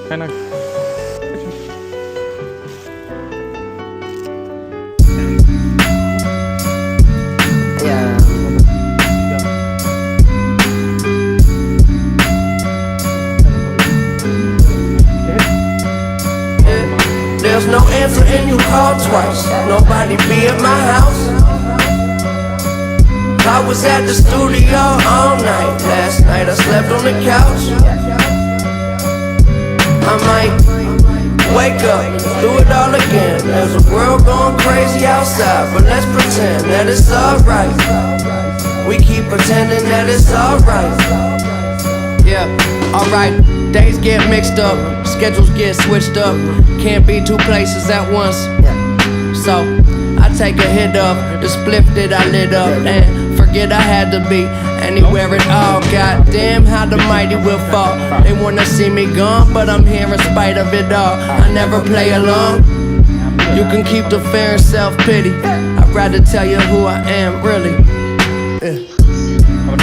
Kinda. There's no answer and you call twice. Nobody be at my house. I was at the studio all night. Last night I slept on the couch. I might wake up, do it all again. There's a world going crazy outside, but let's pretend that it's alright. We keep pretending that it's alright. Yeah, alright. Days get mixed up, schedules get switched up. Can't be two places at once. So I take a hit of the spliff that I lit up and forget I had to be anywhere at all. Goddamn, how the mighty will fall. They wanna see me gone, but I'm here in spite of it all. I never play along. You can keep the fear and self-pity. I'd rather tell you who I am, really.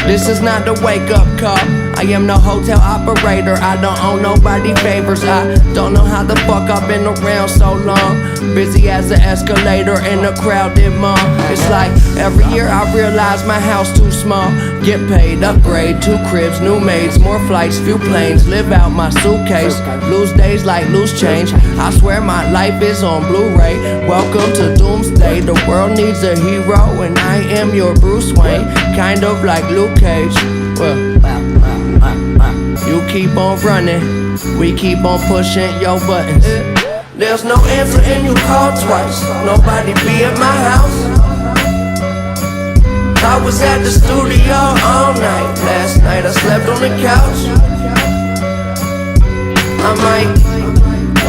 This is not the wake-up call. I am the hotel operator. I don't owe nobody favors. I don't know how the fuck I've been around so long. Busy as an escalator in a crowded mall. It's like every year I realize my house too small. Get paid, upgrade, 2 cribs, new maids, more flights, few planes. Live out my suitcase. Lose days like loose change. I swear my life is on Blu-ray. Welcome to Doomsday. The world needs a hero and I am your Bruce Wayne. Kind of like Luke Cage. Well, you keep on running, we keep on pushing your buttons. There's no answer and you call twice. Nobody be at my house. I was at the studio all night. Last night I slept on the couch. I might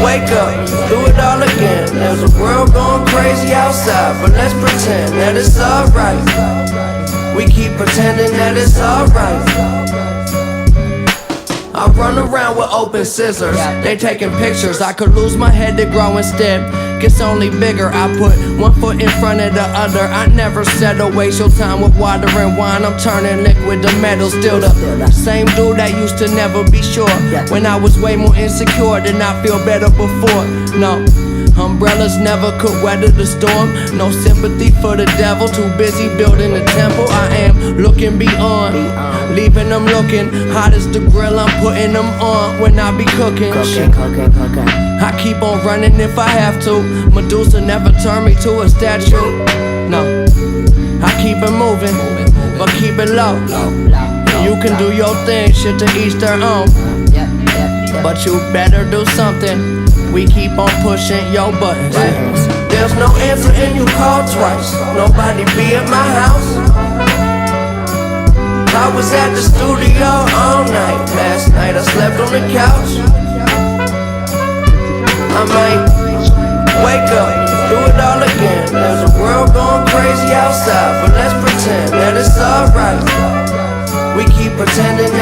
wake up, do it all again. There's a world going crazy outside, but let's pretend that it's alright. We keep pretending that it's alright. I run around with open scissors. They taking pictures. I could lose my head to grow instead. Gets only bigger. I put one foot in front of the other. I never said to waste your time with water and wine. I'm turning liquid to metal. Still the same dude that used to never be sure. When I was way more insecure, did not feel better before. No. Umbrellas never could weather the storm. No sympathy for the devil. Too busy building a temple. I am looking beyond, leaving them looking hot as the grill. I'm putting them on when I be cooking. I keep on running if I have to. Medusa never turned me to a statue. No, I keep it moving, but keep it low. You can do your thing, shit to each their own. But you better do something. We keep on pushing your buttons. There's no answer and you call twice. Nobody be at my house. I was at the studio all night. Last night I slept on the couch. I might wake up, do it all again. There's a world going crazy outside, but let's pretend that it's alright. We keep pretending